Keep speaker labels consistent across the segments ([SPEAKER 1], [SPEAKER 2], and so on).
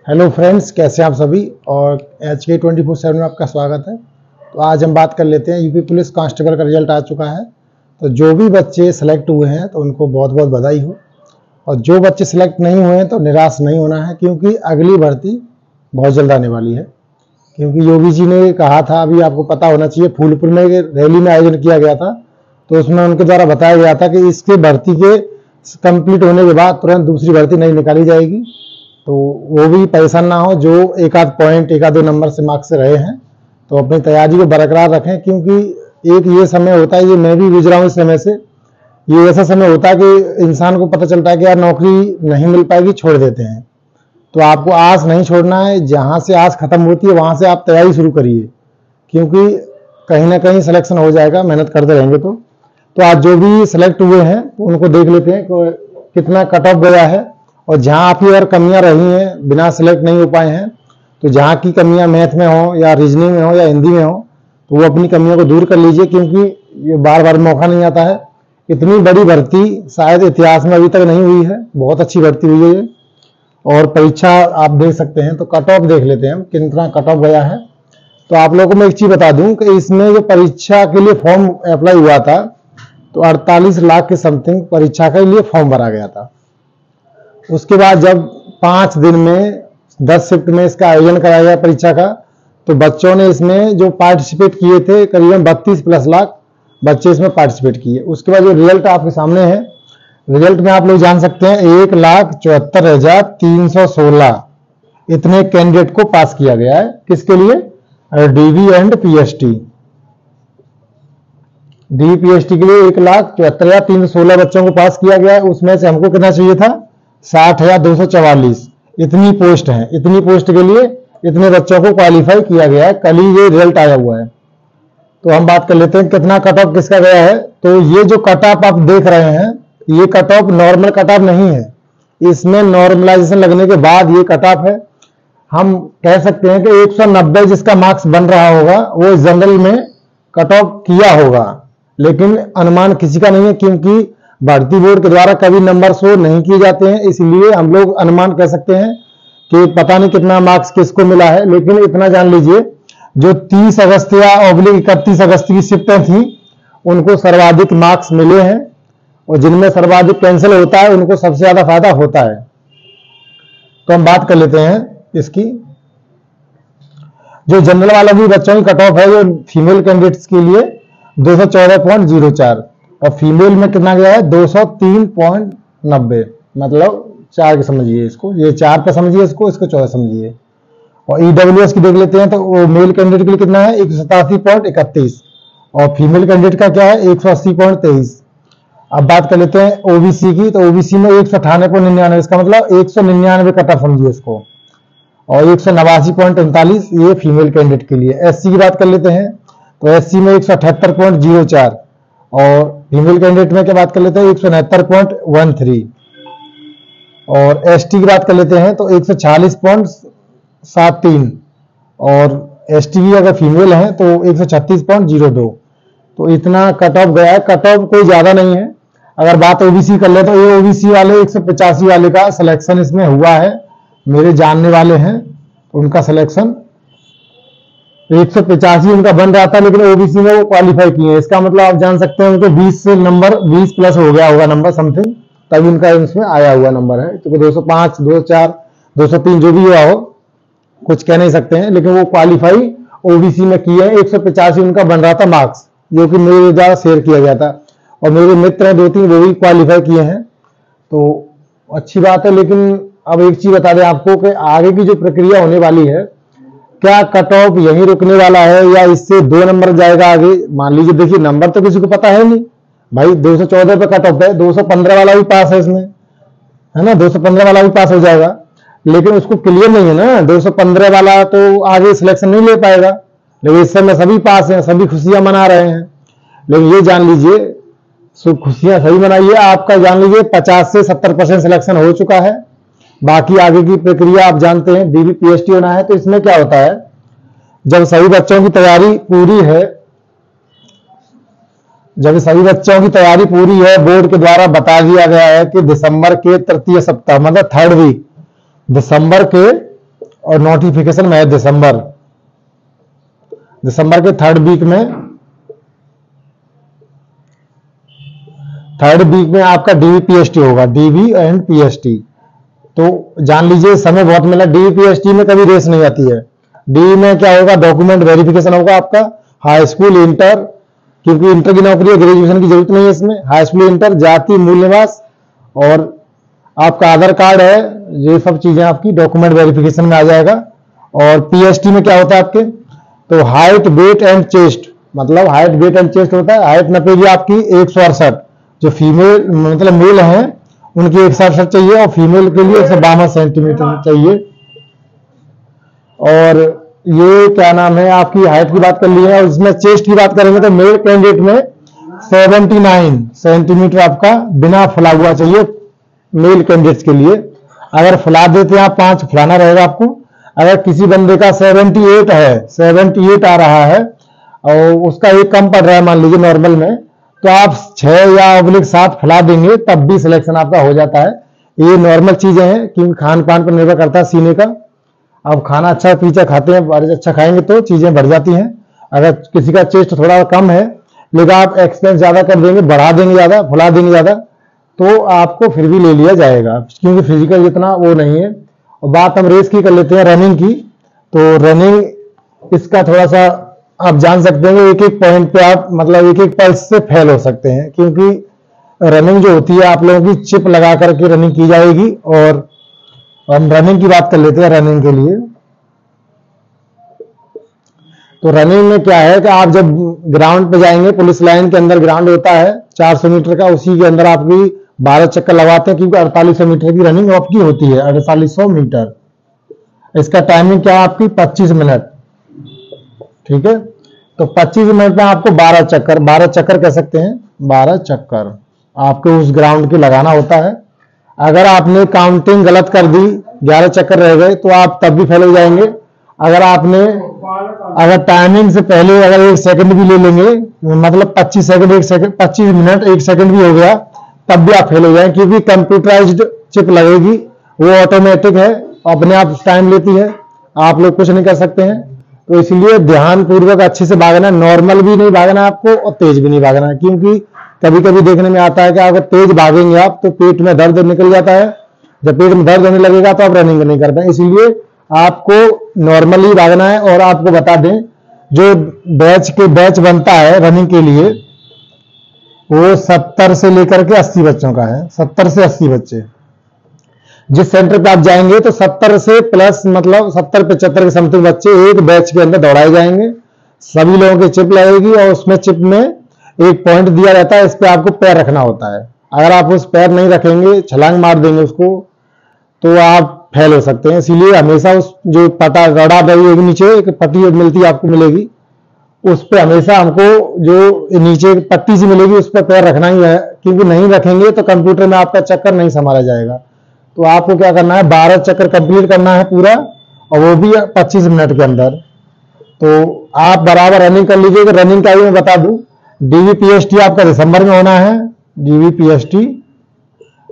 [SPEAKER 1] Hello friends, कैसे हैं आप सभी। और HK24/7 में आपका स्वागत है। तो आज हम बात कर लेते हैं, यूपी पुलिस कांस्टेबल का रिजल्ट आ चुका है। तो जो भी बच्चे सेलेक्ट हुए हैं तो उनको बहुत बहुत बधाई हो, और जो बच्चे सेलेक्ट नहीं हुए हैं तो निराश नहीं होना है, क्योंकि अगली भर्ती बहुत जल्द आने वाली है। क्योंकि योगी जी ने कहा था, अभी आपको पता होना चाहिए, फूलपुर में एक रैली में आयोजन किया गया था, तो उसमें उनके द्वारा बताया गया था कि इसके भर्ती के कंप्लीट होने के बाद तुरंत दूसरी भर्ती नहीं निकाली जाएगी। तो वो भी परेशान ना हो, जो एक आध पॉइंट, एक आध दो नंबर से मार्क्स से रहे हैं, तो अपनी तैयारी को बरकरार रखें। क्योंकि एक ये समय होता है, ये मैं भी गुजरा हूँ इस समय से, ये ऐसा समय होता है कि इंसान को पता चलता है कि यार नौकरी नहीं मिल पाएगी, छोड़ देते हैं। तो आपको आस नहीं छोड़ना है, जहाँ से आस खत्म होती है वहाँ से आप तैयारी शुरू करिए, क्योंकि कहीं ना कहीं सिलेक्शन हो जाएगा, मेहनत करते रहेंगे तो आज जो भी सिलेक्ट हुए हैं तो उनको देख लेते हैं कितना कट ऑफ गया है, और जहाँ आपकी अगर कमियां रही हैं, बिना सिलेक्ट नहीं हो पाए हैं, तो जहाँ की कमियां मैथ में हो या रीजनिंग में हो या हिंदी में हो, तो वो अपनी कमियों को दूर कर लीजिए, क्योंकि ये बार बार मौका नहीं आता है। इतनी बड़ी भर्ती शायद इतिहास में अभी तक नहीं हुई है, बहुत अच्छी भर्ती हुई है ये। और परीक्षा आप देख सकते हैं, तो कट ऑफ देख लेते हैं हम कितना कट ऑफ गया है। तो आप लोगों को मैं एक चीज बता दूं कि इसमें जो परीक्षा के लिए फॉर्म अप्लाई हुआ था, तो 48 लाख के समथिंग परीक्षा के लिए फॉर्म भरा गया था। उसके बाद जब 5 दिन में 10 शिफ्ट में इसका आयोजन कराया गया परीक्षा का, तो बच्चों ने इसमें जो पार्टिसिपेट किए थे, करीबन 32+ लाख बच्चे इसमें पार्टिसिपेट किए। उसके बाद जो रिजल्ट आपके सामने है, रिजल्ट में आप लोग जान सकते हैं 1,74,316 इतने कैंडिडेट को पास किया गया है। किसके लिए? DV and PST. D PST के लिए 1,74,316 बच्चों को पास किया गया है। उसमें से हमको कितना चाहिए था? 60,244। इतनी पोस्ट है, इतनी पोस्ट के लिए इतने बच्चों को क्वालिफाई किया गया है। कल ही ये रिजल्ट आया हुआ है। तो हम बात कर लेते हैं कितना कट ऑफ किसका गया है। तो ये जो कट ऑफ आप देख रहे हैं, ये cut off normal cut off नहीं है, इसमें नॉर्मलाइजेशन लगने के बाद ये कट ऑफ है। हम कह सकते हैं कि 190 जिसका मार्क्स बन रहा होगा वो जनरल में कट ऑफ किया होगा, लेकिन अनुमान किसी का नहीं है, क्योंकि भर्ती बोर्ड के द्वारा कभी नंबर शो नहीं किए जाते हैं। इसलिए हम लोग अनुमान कह सकते हैं कि पता नहीं कितना मार्क्स किसको मिला है। लेकिन इतना जान लीजिए, जो 30 अगस्त या 31 अगस्त की शिफ्टें थी, उनको सर्वाधिक मार्क्स मिले हैं, और जिनमें सर्वाधिक कैंसिल होता है उनको सबसे ज्यादा फायदा होता है। तो हम बात कर लेते हैं इसकी। जो जनरल वाला भी बच्चों की कट ऑफ है, जो फीमेल कैंडिडेट्स के लिए 214.04, और फीमेल में कितना गया है? 203.90, मतलब 4 के समझिए इसको, ये 4 पे समझिए इसको 14 समझिए। और ईडब्ल्यूएस की देख लेते हैं, तो वो मेल कैंडिडेट के लिए कितना है? 187.31, और फीमेल कैंडिडेट का क्या है? 180.23। अब बात कर लेते हैं ओबीसी की। तो ओबीसी में 198.99, इसका मतलब 199 कट ऑफ समझिए इसको, और 189.39 ये फीमेल कैंडिडेट के लिए। एससी की बात कर लेते हैं, तो एससी में 178.04, और फीमेल कैंडिडेट में क्या बात कर लेते हैं? 169.13। और एसटी की बात कर लेते हैं तो 146.73, और एसटी की अगर फीमेल है तो 136.02। तो इतना कट ऑफ गया है। कट ऑफ कोई ज्यादा नहीं है। अगर बात ओबीसी कर ले तो ये ओबीसी वाले 185 वाले का सिलेक्शन इसमें हुआ है, मेरे जानने वाले हैं, तो उनका सिलेक्शन 185 उनका बन रहा था, लेकिन ओबीसी में वो क्वालिफाई किए हैं। इसका मतलब आप जान सकते हैं उनको 20 से नंबर 20 प्लस हो गया होगा नंबर समथिंग, तभी उनका इसमें आया हुआ नंबर है। क्योंकि 205, 204, 203 जो भी हुआ हो, कुछ कह नहीं सकते हैं, लेकिन वो क्वालिफाई ओबीसी में किए हैं। 185 उनका बन रहा था मार्क्स, जो कि मेरे द्वारा शेयर किया गया था, और मेरे मित्र हैं 2-3 वो भी क्वालिफाई किए हैं, तो अच्छी बात है। लेकिन अब एक चीज बता दें आपको कि आगे की जो प्रक्रिया होने वाली है, क्या कट ऑफ यहीं रुकने वाला है या इससे 2 नंबर जाएगा आगे? मान लीजिए, देखिए नंबर तो किसी को पता है नहीं भाई, 214 पे कट ऑफ है, 215 वाला भी पास है इसमें, है ना, 215 वाला भी पास हो जाएगा, लेकिन उसको क्लियर नहीं है ना 215 वाला, तो आगे सिलेक्शन नहीं ले पाएगा। लेकिन इस समय सभी पास हैं, सभी खुशियां मना रहे हैं। लेकिन ये जान लीजिए, खुशियां सही मनाइए, आपका जान लीजिए 50 से 70% सिलेक्शन हो चुका है। बाकी आगे की प्रक्रिया आप जानते हैं, डीवी पीएसटी होना है। तो इसमें क्या होता है, जब सभी बच्चों की तैयारी पूरी है, जब सभी बच्चों की तैयारी पूरी है, बोर्ड के द्वारा बता दिया गया है कि दिसंबर के तृतीय सप्ताह, मतलब 3rd वीक, दिसंबर के और नोटिफिकेशन में है दिसंबर के थर्ड वीक में आपका डीवी पीएसटी होगा, डीवी एंड पीएसटी। तो जान लीजिए समय बहुत मिला। डीवी पीएसटी में कभी रेस नहीं आती है। डीवी में क्या होगा, डॉक्यूमेंट वेरिफिकेशन होगा आपका, हाई स्कूल इंटर, क्योंकि इंटर की नौकरी है, ग्रेजुएशन की जरूरत नहीं है इसमें, हाई स्कूल इंटर, जाति, मूल निवास और आपका आधार कार्ड है, ये सब चीजें आपकी डॉक्यूमेंट वेरिफिकेशन में आ जाएगा। और पीएसटी में क्या होता है आपके, तो हाइट, वेट एंड चेस्ट, मतलब हाइट, वेट एंड चेस्ट होता है। हाइट नपेगी आपकी 168, जो फीमेल मतलब मेल है उनकी 168 चाहिए, और फीमेल के लिए 152 सेंटीमीटर चाहिए। और ये क्या नाम है, आपकी हाइट की बात कर ली है। और इसमें चेस्ट की बात करेंगे तो मेल कैंडिडेट में 79 सेंटीमीटर आपका बिना फुला हुआ चाहिए मेल कैंडिडेट्स के लिए। अगर फुला देते हैं आप 5 फुलाना रहेगा आपको। अगर किसी बंदे का 78 है, 78 आ रहा है और उसका एक कम पड़ रहा है मान लीजिए नॉर्मल में, तो आप 6 या 7 फुला देंगे तब भी सिलेक्शन आपका हो जाता है। ये नॉर्मल चीजें हैं, क्योंकि खान पान पर निर्भर करता है सीने का। अब खाना अच्छा पीछा खाते हैं, अच्छा खाएंगे तो चीजें बढ़ जाती हैं। अगर किसी का चेस्ट थोड़ा कम है लेकिन आप एक्सपेंस ज्यादा कर देंगे, बढ़ा देंगे ज्यादा, फुला देंगे ज्यादा, तो आपको फिर भी ले लिया जाएगा, क्योंकि फिजिकल जितना वो नहीं है। और बात हम रेस की कर लेते हैं, रनिंग की। तो रनिंग इसका थोड़ा सा आप जान सकते हैं, एक एक पॉइंट पे आप मतलब एक एक पल्स से फेल हो सकते हैं, क्योंकि रनिंग जो होती है आप लोगों की चिप लगा करके रनिंग की जाएगी। और हम रनिंग की बात कर लेते हैं। रनिंग के लिए तो रनिंग में क्या है कि आप जब ग्राउंड पे जाएंगे, पुलिस लाइन के अंदर ग्राउंड होता है 400 मीटर का, उसी के अंदर आपकी 12 चक्कर लगवाते हैं, क्योंकि 4800 मीटर की रनिंग आपकी होती है, 4800 मीटर। इसका टाइमिंग क्या है आपकी 25 मिनट, ठीक है। तो 25 मिनट में आपको 12 चक्कर कह सकते हैं, 12 चक्कर आपको उस ग्राउंड के लगाना होता है। अगर आपने काउंटिंग गलत कर दी, 11 चक्कर रह गए, तो आप तब भी फेल हो जाएंगे। अगर टाइमिंग से पहले अगर 1 सेकंड भी ले लेंगे, मतलब 25 सेकंड 1 सेकंड, 25 मिनट 1 सेकंड भी हो गया, तब भी आप फेल हो जाएंगे, क्योंकि कंप्यूटराइज्ड चिप लगेगी, वो ऑटोमेटिक है, अपने आप टाइम लेती है, आप लोग कुछ नहीं कर सकते हैं। तो इसलिए ध्यान पूर्वक अच्छे से भागना, नॉर्मल भी नहीं भागना आपको और तेज भी नहीं भागना, क्योंकि कभी कभी देखने में आता है कि अगर तेज भागेंगे आप तो पेट में दर्द निकल जाता है। जब पेट में दर्द होने लगेगा तो आप रनिंग नहीं कर पाएंगे। इसीलिए आपको नॉर्मली भागना है। और आपको बता दें, जो बैच बनता है रनिंग के लिए, वो 70 से लेकर के 80 बच्चों का है, 70 से 80 बच्चे। जिस सेंटर पे आप जाएंगे तो 70 से प्लस मतलब 70-75 के समथिंग बच्चे एक बैच के अंदर दौड़ाए जाएंगे। सभी लोगों की चिप लगेगी और उसमें चिप में एक पॉइंट दिया रहता है, इस पे आपको पैर रखना होता है। अगर आप उस पैर नहीं रखेंगे, छलांग मार देंगे उसको, तो आप फेल हो सकते हैं। इसीलिए हमेशा उस जो पटा रड़ा एक नीचे एक पट्टी मिलती है आपको मिलेगी, उस पे हमेशा हमको जो नीचे पट्टी सी मिलेगी उस पर पैर रखना ही है, क्योंकि नहीं रखेंगे तो कंप्यूटर में आपका चक्कर नहीं संभाला जाएगा। तो आपको क्या करना है, 12 चक्कर कंप्लीट करना है पूरा, और वो भी 25 मिनट के अंदर। तो आप बराबर रनिंग कर लीजिएगा। रनिंग का भी मैं बता दूं, डीवीपीएसटी आपका दिसंबर में होना है, डीवीपीएसटी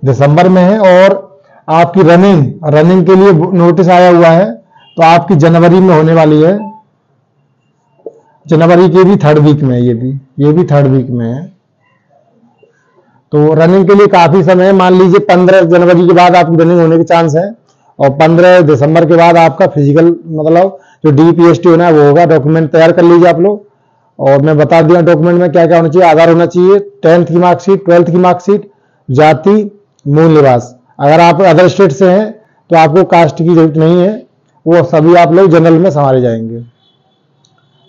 [SPEAKER 1] दिसंबर में है। और आपकी रनिंग के लिए नोटिस आया हुआ है, तो आपकी जनवरी में होने वाली है, जनवरी के भी 3rd वीक में, ये भी 3rd वीक में है। तो रनिंग के लिए काफी समय है। मान लीजिए 15 जनवरी के बाद आपकी रनिंग होने के चांस है, और 15 दिसंबर के बाद आपका फिजिकल मतलब जो डीपीएसटी होना है वो होगा। डॉक्यूमेंट तैयार कर लीजिए आप लोग। और मैं बता दिया डॉक्यूमेंट में क्या क्या होना चाहिए। आधार होना चाहिए, 10th की मार्कशीट, 12th की मार्कशीट, जाति, मूल निवास। अगर आप अदर स्टेट से हैं तो आपको कास्ट की जरूरत नहीं है, वो सभी आप लोग जनरल में संभाले जाएंगे।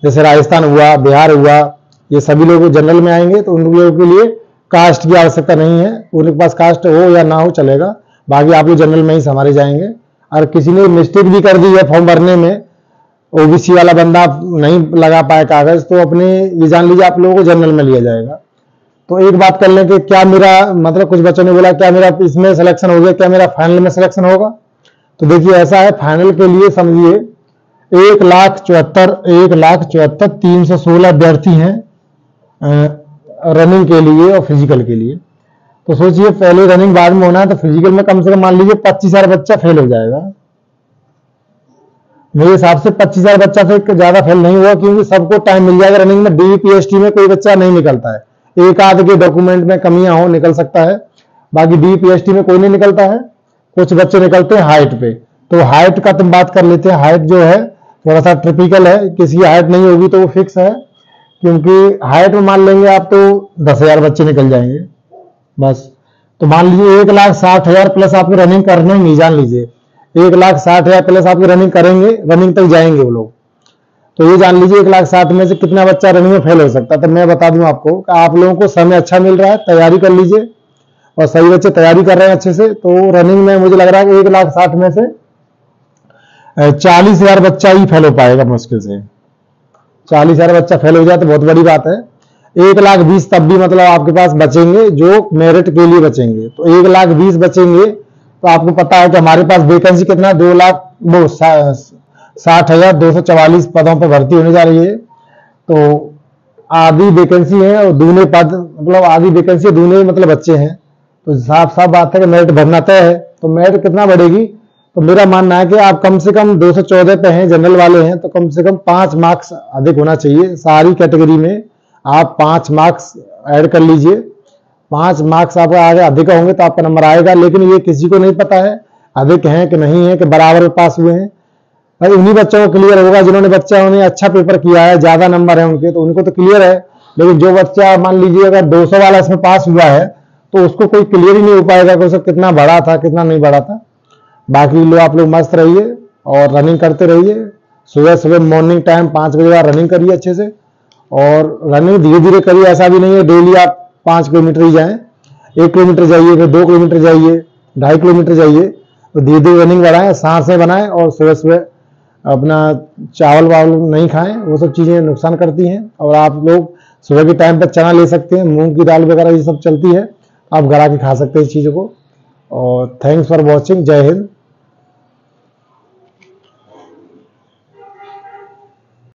[SPEAKER 1] जैसे राजस्थान हुआ, बिहार हुआ, ये सभी लोग जनरल में आएंगे, तो उन लोगों के लिए कास्ट की आवश्यकता नहीं है। उनके पास कास्ट हो या ना हो चलेगा, बाकी आप लोग जनरल में ही संभाले जाएंगे। और किसी ने मिस्टेक भी कर दी है फॉर्म भरने में, ओबीसी वाला बंदा नहीं लगा पाए कागज, तो अपने ये जान लीजिए आप लोगों को जनरल में लिया जाएगा। तो एक बात कर लें कि क्या मेरा मतलब, कुछ बच्चों ने बोला क्या मेरा इसमें सिलेक्शन हो गया, क्या मेरा फाइनल में सिलेक्शन होगा। तो देखिए ऐसा है, फाइनल के लिए समझिए 1,74,316 अभ्यर्थी हैं रनिंग के लिए और फिजिकल के लिए। तो सोचिए पहले रनिंग बाद में होना है, तो फिजिकल में कम से कम मान लीजिए 25,000 बच्चा फेल हो जाएगा। मेरे हिसाब से 25,000 बच्चा से ज्यादा फेल नहीं हुआ, क्योंकि सबको टाइम मिल जाएगा रनिंग में। डीपीएसटी में कोई बच्चा नहीं निकलता है, एक आध के डॉक्यूमेंट में कमियां हो निकल सकता है, बाकी डीपीएसटी में कोई नहीं निकलता है। कुछ बच्चे निकलते हैं हाइट पे, तो हाइट का तुम बात कर लेते हैं। हाइट जो है थोड़ा सा ट्रिपिकल है, किसी की हाइट नहीं होगी तो वो फिक्स है, क्योंकि हाइट में मान लेंगे आप तो 10,000 बच्चे निकल जाएंगे बस। तो मान लीजिए 1,60,000 प्लस आपको रनिंग करना ही नहीं, जान लीजिए 1,60,000 प्लस आपकी रनिंग करेंगे, रनिंग तक जाएंगे वो लोग। तो ये जान लीजिए 1,60,000 में से कितना बच्चा रनिंग में फेल हो सकता है। तो मैं बता दूं आपको कि आप लोगों को समय अच्छा मिल रहा है, तैयारी कर लीजिए, और सही बच्चे तैयारी कर रहे हैं अच्छे से, तो रनिंग में मुझे लग रहा है कि 1,60,000 में से 40,000 बच्चा ही फेल हो पाएगा मुश्किल से। 40,000 बच्चा फेल हो जाए तो बहुत बड़ी बात है। 1,20,000 तब भी मतलब आपके पास बचेंगे जो मेरिट के लिए बचेंगे। तो 1,20,000 बचेंगे, तो आपको पता है कि हमारे पास वैकेंसी कितना, 2,60,244 पदों पर भर्ती होने जा रही है। तो आधी वैकेंसी है और दूने पद, मतलब आधी वैकेंसी दूने मतलब बच्चे हैं। तो साफ साफ बात है कि मेरिट भरना तय है। तो मेरिट कितना बढ़ेगी, तो मेरा मानना है कि आप कम से कम 214 पे हैं, जनरल वाले हैं, तो कम से कम 5 मार्क्स अधिक होना चाहिए। सारी कैटेगरी में आप 5 मार्क्स ऐड कर लीजिए। 5 मार्क्स आपके आगे अधिक होंगे तो आपका नंबर आएगा, लेकिन ये किसी को नहीं पता है अधिक हैं कि नहीं है, कि बराबर पास हुए हैं। भाई उन्हीं बच्चों को क्लियर होगा जिन्होंने बच्चा उन्हें अच्छा पेपर किया है, ज्यादा नंबर है उनके, तो उनको तो क्लियर है। लेकिन जो बच्चा मान लीजिए अगर 200 वाला इसमें पास हुआ है, तो उसको कोई क्लियर ही नहीं हो पाएगा कि उसको कितना बढ़ा था कितना नहीं बढ़ा था। बाकी लोग आप लोग मस्त रहिए और रनिंग करते रहिए। सुबह सुबह मॉर्निंग टाइम 5 बजे बाद रनिंग करिए अच्छे से, और रनिंग धीरे धीरे करिए। ऐसा भी नहीं है डेली आप 5 किलोमीटर ही जाएं, 1 किलोमीटर जाइए, फिर 2 किलोमीटर जाइए, 2.5 किलोमीटर जाइए। तो धीरे धीरे रनिंग बढ़ाएं, सांसें बनाएं, और सुबह सुबह अपना चावल वावल नहीं खाएं, वो सब चीजें नुकसान करती हैं। और आप लोग सुबह के टाइम पर चना ले सकते हैं, मूंग की दाल वगैरह ये सब चलती है, आप घर आके खा सकते हैं इस चीज़ों को। और थैंक्स फॉर वॉचिंग। जय हिंद।